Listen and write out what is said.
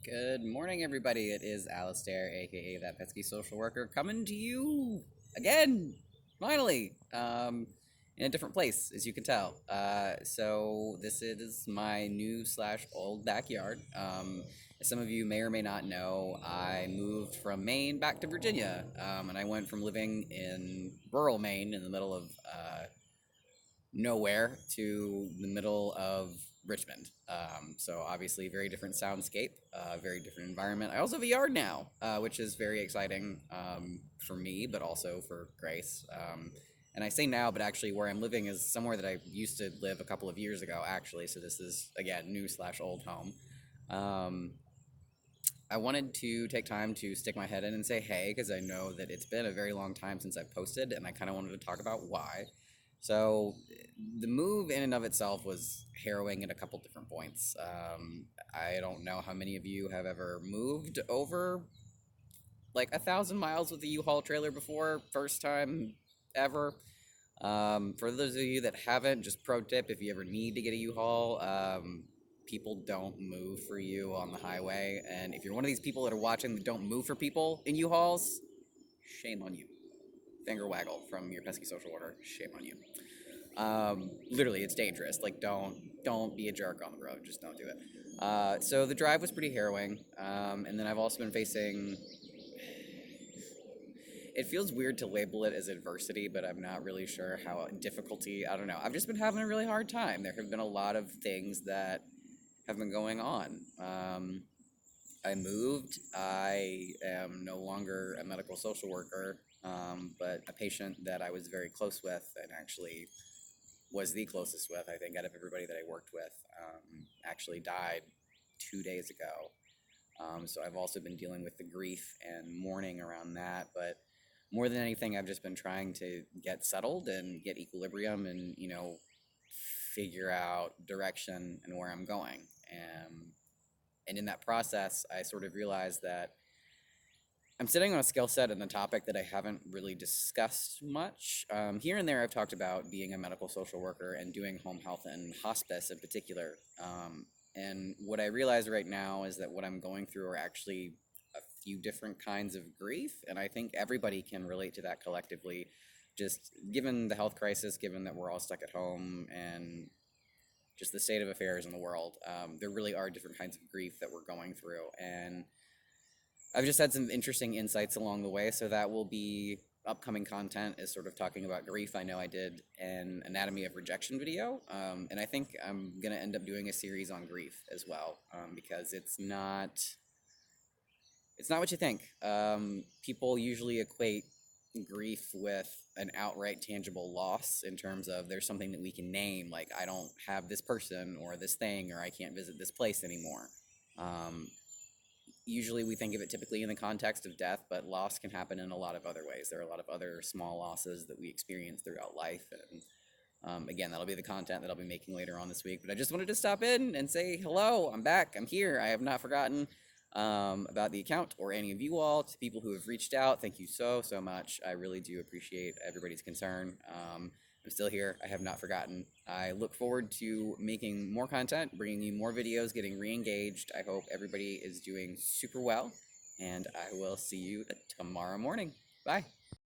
Good morning, everybody. It is Alistair, aka That Pesky Social Worker, coming to you again, finally, in a different place, as you can tell. So this is my new slash old backyard. As some of you may or may not know, I moved from Maine back to Virginia, and I went from living in rural Maine in the middle of nowhere to the middle of Richmond. So obviously, very different soundscape, very different environment. I also have a yard now, which is very exciting for me, but also for Grace. And I say now, but actually, where I'm living is somewhere that I used to live a couple of years ago, actually. So this is again new slash old home. Um, I wanted to take time to stick my head in and say hey, because I know that it's been a very long time since I've posted, and I kind of wanted to talk about why. So, the move in and of itself was harrowing at a couple different points. I don't know how many of you have ever moved over like 1,000 miles with a U-Haul trailer before, first time ever. For those of you that haven't, just pro tip: if you ever need to get a U-Haul, people don't move for you on the highway. And if you're one of these people that are watching that don't move for people in U-Hauls, shame on you. Finger waggle from your pesky social worker. Shame on you. Literally, it's dangerous. Like, don't be a jerk on the road. Just don't do it. So the drive was pretty harrowing. And then I've also been facing. It feels weird to label it as adversity, but I'm not really sure how difficulty. I don't know. I've just been having a really hard time. There have been a lot of things that have been going on. I moved. I am no longer a medical social worker, but a patient that I was very close with and actually was the closest with, I think, out of everybody that I worked with, actually died 2 days ago. So I've also been dealing with the grief and mourning around that. But more than anything, I've just been trying to get settled and get equilibrium and, figure out direction and where I'm going. And in that process, I sort of realized that I'm sitting on a skill set and a topic that I haven't really discussed much. Here and there, I've talked about being a medical social worker and doing home health and hospice in particular. And what I realize right now is that what I'm going through are actually a few different kinds of grief. And I think everybody can relate to that collectively, just given the health crisis, given that we're all stuck at home and just the state of affairs in the world. There really are different kinds of grief that we're going through. And I've just had some interesting insights along the way, so that will be upcoming content is sort of talking about grief. I know I did an anatomy of rejection video, and I think I'm gonna end up doing a series on grief as well, because it's not what you think. People usually equate grief with an outright tangible loss in terms of there's something that we can name, like I don't have this person or this thing, or I can't visit this place anymore. Um, Usually we think of it typically in the context of death, but loss can happen in a lot of other ways. There are a lot of other small losses that we experience throughout life. And again, that'll be the content that I'll be making later on this week. But I just wanted to stop in and say hello. I'm back. I'm here. I have not forgotten about the account or any of you all. To people who have reached out, thank you so, so much. I really do appreciate everybody's concern. I'm still here. I have not forgotten. I look forward to making more content, bringing you more videos, getting re-engaged. I hope everybody is doing super well, and I will see you tomorrow morning. Bye.